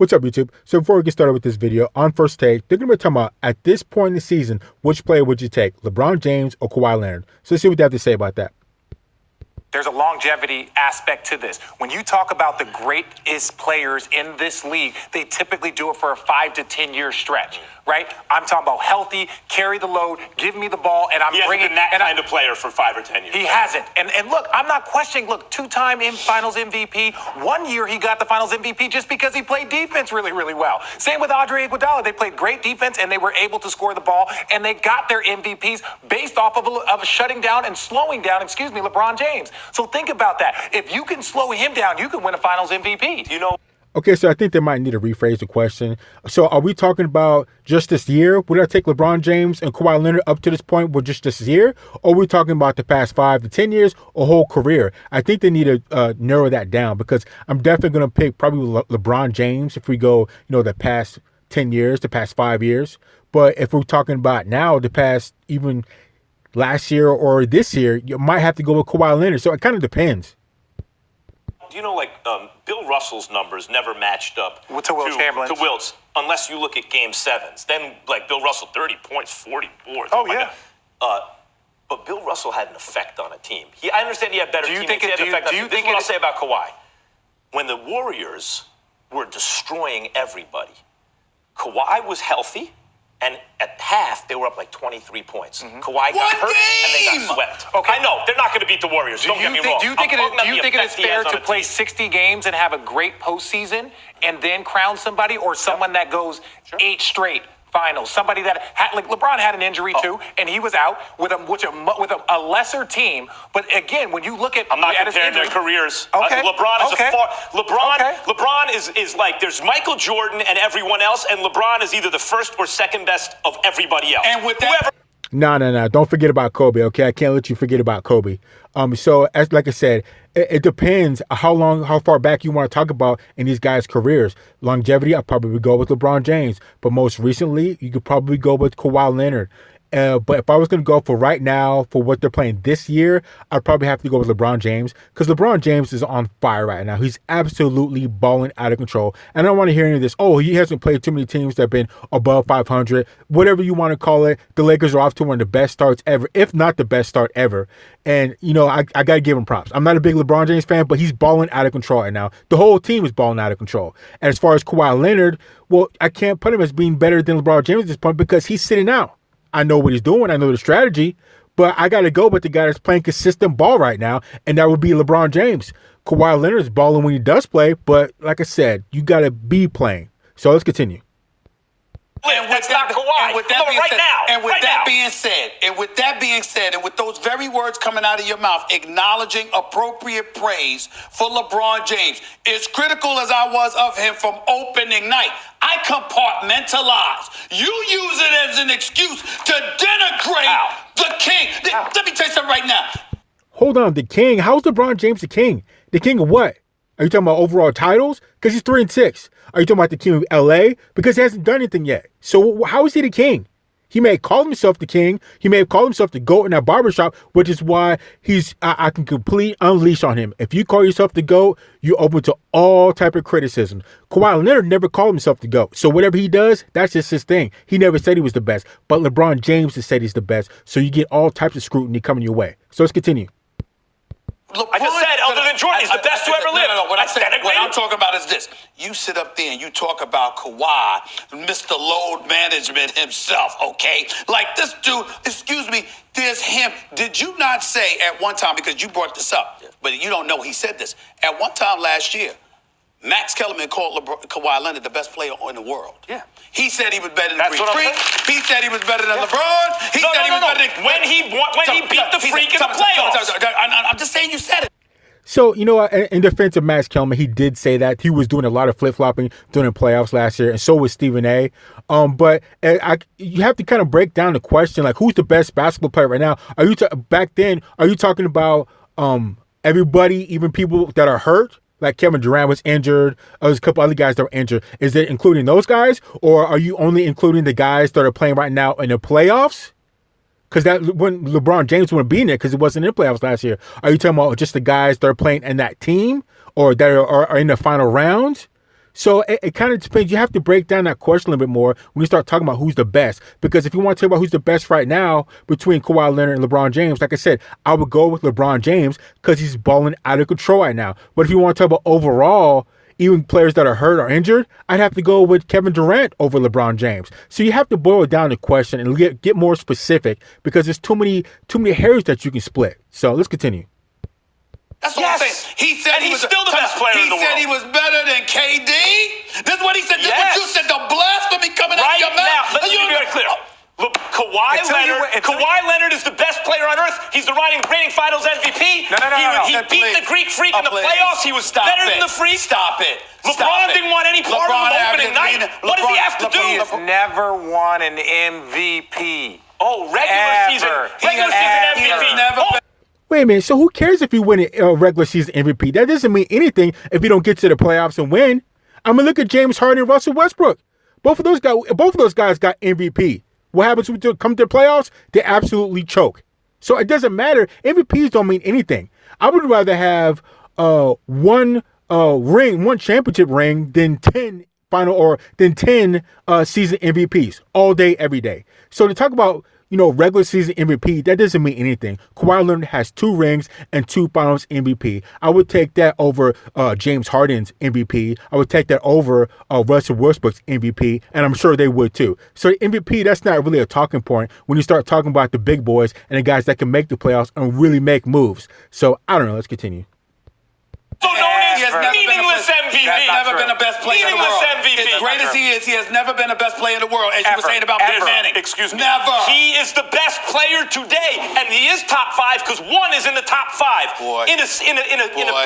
What's up, YouTube? So before we get started with this video, on First Take, they're going to be talking about, at this point in the season, which player would you take, LeBron James or Kawhi Leonard? So let's see what they have to say about that. There's a longevity aspect to this. When you talk about the greatest players in this league, they typically do it for a 5 to 10 year stretch, right? I'm talking about healthy, carry the load, give me the ball, and I'm bringing been that kind of player for 5 or 10 years. He hasn't. And look, I'm not questioning. Look, 2-time Finals MVP. 1 year he got the Finals MVP just because he played defense really, really well. Same with Andre Iguodala. They played great defense and they were able to score the ball, and they got their MVPs based off of shutting down and slowing down, LeBron James. So think about that. If you can slow him down, you can win a Finals MVP. You know. Okay, so I think they might need to rephrase the question. So are we talking about just this year? Would I take LeBron James and Kawhi Leonard up to this point with just this year? Or are we talking about the past 5 to 10 years or whole career? I think they need to narrow that down, because I'm definitely going to pick probably LeBron James if we go, the past 10 years, the past 5 years. But if we're talking about now, the past even last year or this year, you might have to go with Kawhi Leonard. So it kind of depends. Bill Russell's numbers never matched up to Wilt Chamberlain's. To Wilt's, unless you look at Game 7s. Then, Bill Russell, 30 points, 40 boards. Oh, yeah. But Bill Russell had an effect on a team. I understand he had better teammates. This is what I'll say about Kawhi. When the Warriors were destroying everybody, Kawhi was healthy. And at half, they were up 23 points. Mm-hmm. Kawhi got hurt, and they got swept. Okay. I know, they're not going to beat the Warriors. Don't get me wrong. Do you think it is fair to play 60 games and have a great postseason and then crown somebody, or someone that goes 8 straight finals? Somebody that LeBron had an injury too, and he was out with a lesser team. But again, when you look at, I'm not comparing their careers. Okay. LeBron is like, there's Michael Jordan and everyone else, and LeBron is either the first or second best of everybody else. And with that, No. Don't forget about Kobe, okay? I can't let you forget about Kobe. So like I said, it depends how far back you want to talk about in these guys' careers. Longevity, I'd probably go with LeBron James. But most recently, you could probably go with Kawhi Leonard. But if I was going to go for right now, for what they're playing this year, I'd probably have to go with LeBron James, because LeBron James is on fire right now. He's absolutely balling out of control. And I don't want to hear any of this, he hasn't played too many teams that have been above 500. Whatever you want to call it, the Lakers are off to one of the best starts ever, if not the best start ever. And, I got to give him props. I'm not a big LeBron James fan, but he's balling out of control right now. The whole team is balling out of control. And as far as Kawhi Leonard, well, I can't put him as being better than LeBron James at this point, because he's sitting out. I know what he's doing. I know the strategy, but I got to go with the guy that's playing consistent ball right now, and that would be LeBron James. Kawhi Leonard is balling when he does play, but like I said, you got to be playing. So let's continue. And with that being said, and with those very words coming out of your mouth, acknowledging appropriate praise for LeBron James, as critical as I was of him from opening night, I compartmentalize. You use it as an excuse to denigrate the king. Let me tell you something right now. Hold on, the king? How's LeBron James the king? The king of what? Are you talking about overall titles? Because he's 3-6. Are you talking about the king of LA? Because he hasn't done anything yet. So how is he the king? He may have called himself the king. He may have called himself the GOAT in that barbershop, which is why I can completely unleash on him. If you call yourself the GOAT, you're open to all type of criticism. Kawhi Leonard never called himself the GOAT. So whatever he does, that's just his thing. He never said he was the best. But LeBron James has said he's the best. So you get all types of scrutiny coming your way. So let's continue. I just said, other than Jordan, he's the best to ever live. No. What I'm talking about is this. You sit up there and you talk about Kawhi, Mr. Load Management himself, okay? Like this dude, excuse me, there's him. Did you not say at one time, because you brought this up, but you don't know he said this, at one time last year, Max Kellerman called Kawhi Leonard the best player in the world. Yeah. He said he was better than Freak. He said he was better than LeBron. He said he was better than... When he beat the Freak in the playoffs. I'm just saying you said it. So, in defense of Max Kellerman, he did say that. He was doing a lot of flip-flopping during the playoffs last year, and so was Stephen A. But you have to kind of break down the question, like, who's the best basketball player right now? Back then, are you talking about everybody, even people that are hurt? Like Kevin Durant was injured. There's a couple other guys that were injured. Is it including those guys? Or are you only including the guys that are playing right now in the playoffs? Because that when LeBron James wouldn't be in it because it wasn't in the playoffs last year. Are you talking about just the guys that are playing in that team or that are in the final round? So it kind of depends. You have to break down that question a little bit more when you start talking about who's the best. Because if you want to talk about who's the best right now between Kawhi Leonard and LeBron James, like I said, I would go with LeBron James because he's balling out of control right now. But if you want to talk about overall, even players that are hurt or injured, I'd have to go with Kevin Durant over LeBron James. So you have to boil down the question and get more specific because there's too many hairs that you can split. So let's continue. That's what I'm saying. He said and he's still the best player in the world. He said he was better than KD. This is what he said. This is what you said. The blasphemy coming out of your mouth. Right now, let me be very clear. Look, Kawhi Leonard is the best player on earth. He's the reigning Finals MVP. No. He beat the Greek Freak in the playoffs. He was better than the Freak. Stop it. LeBron didn't want any part of the opening night. What does he have to do? He's never won an MVP. Oh, regular season MVP. Wait a minute. So who cares if you win a regular season MVP? That doesn't mean anything if you don't get to the playoffs and win. I mean, look at James Harden and Russell Westbrook. Both of those guys got MVP. What happens when they come to the playoffs? They absolutely choke. So it doesn't matter. MVPs don't mean anything. I would rather have one championship ring than 10 season MVPs all day, every day. So to talk about regular season MVP, that doesn't mean anything. Kawhi Leonard has 2 rings and 2 finals MVP. I would take that over James Harden's MVP. I would take that over Russell Westbrook's MVP, and I'm sure they would too. So the MVP, that's not really a talking point when you start talking about the big boys and the guys that can make the playoffs and really make moves. So I don't know. Let's continue. So known as meaningless MVP. He has never been the best player in the world. MVP. As great as he is, he has never been the best player in the world, as you were saying about Peyton Manning. Excuse me. Never. He is the best player today, and he is top 5 because one is in the top 5. Boy. In a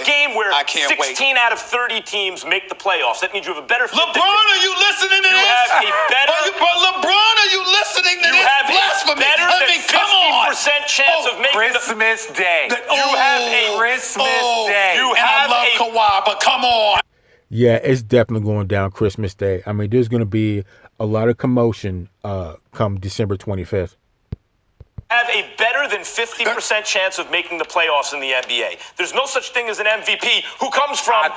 game where 16 out of 30 teams make the playoffs. That means you have a better fit. LeBron, are you listening to this? You have a better. LeBron, are you listening to this? You have blasphemy. a better than 50% chance of making Christmas Day. You have a Christmas Day. You and have I love Kawhi, but come on. Yeah, it's definitely going down Christmas Day. I mean, there's going to be a lot of commotion come December 25th. Have a better than 50% chance of making the playoffs in the NBA. There's no such thing as an MVP who comes from,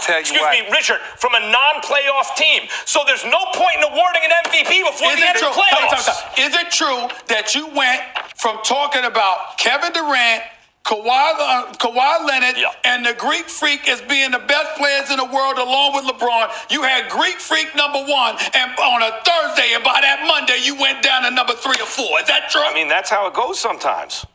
Richard, from a non-playoff team. So there's no point in awarding an MVP before the end of the playoffs. Is it true that you went from talking about Kevin Durant, Kawhi Leonard, and the Greek Freak as being the best players in the world along with LeBron? You had Greek Freak number 1 and on a Thursday, and by that Monday, you went down to number 3 or 4. Is that true? I mean, that's how it goes sometimes.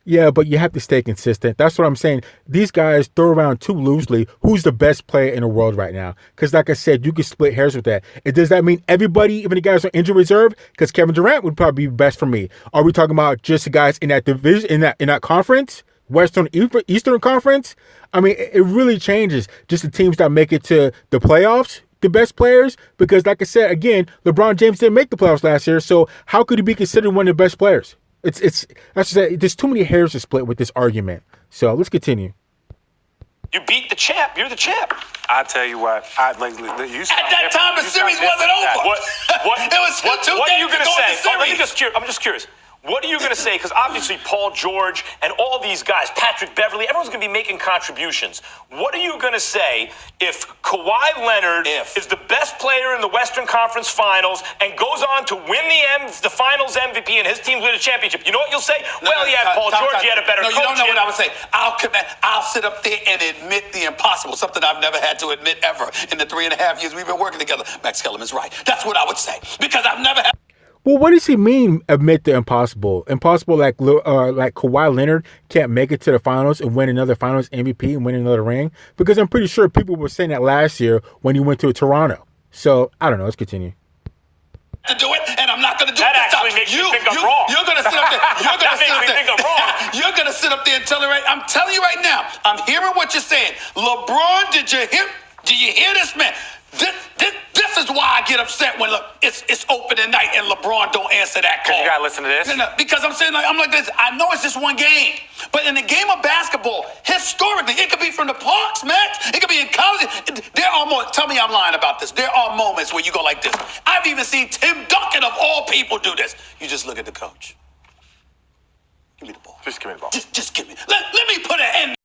Yeah, but you have to stay consistent. That's what I'm saying. These guys throw around too loosely who's the best player in the world right now. Because like I said, you can split hairs with that. Does that mean everybody, even the guys on injury reserve? Because Kevin Durant would probably be best for me. Are we talking about just the guys in that division, in that conference? Western, Eastern Conference? I mean, it really changes. Just the teams that make it to the playoffs, the best players. Because like I said, again, LeBron James didn't make the playoffs last year. So how could he be considered one of the best players? There's too many hairs to split with this argument. So let's continue. You beat the champ. You're the champ. I tell you what. At that time, the series wasn't over. What are you going to say? I'm just curious. What are you going to say? Because obviously Paul George and all these guys, Patrick Beverly, everyone's going to be making contributions. What are you going to say if Kawhi Leonard is the best player in the Western Conference Finals and goes on to win the Finals MVP and his team win a championship? You know what you'll say? He had Paul George, he had a better coach. No, you don't know what I would say. I'll sit up there and admit the impossible, something I've never had to admit ever in the 3.5 years we've been working together. Max Kellerman's right. That's what I would say. Because I've never had... Well, what does he mean, admit the impossible? Impossible like Kawhi Leonard can't make it to the finals and win another finals MVP and win another ring? Because I'm pretty sure people were saying that last year when he went to Toronto. So, I don't know. Let's continue. To do it, and I'm not going to do that it. That actually makes you think I'm wrong. You're going to sit up there. You're going to sit up there. Think I'm wrong. You're going to sit up there and tell her, I'm telling you right now, I'm hearing what you're saying. LeBron, did you hear this, man? This is why I get upset when it's opening night and LeBron don't answer that call. You gotta listen to this. Because I'm saying I'm like this. I know it's just one game, but in the game of basketball, historically, it could be from the parks, man. It could be in college. There are moments. Tell me I'm lying about this. There are moments where you go like this. I've even seen Tim Duncan of all people do this. You just look at the coach. Give me the ball. Just give me the ball. Just give me. Let me put an end.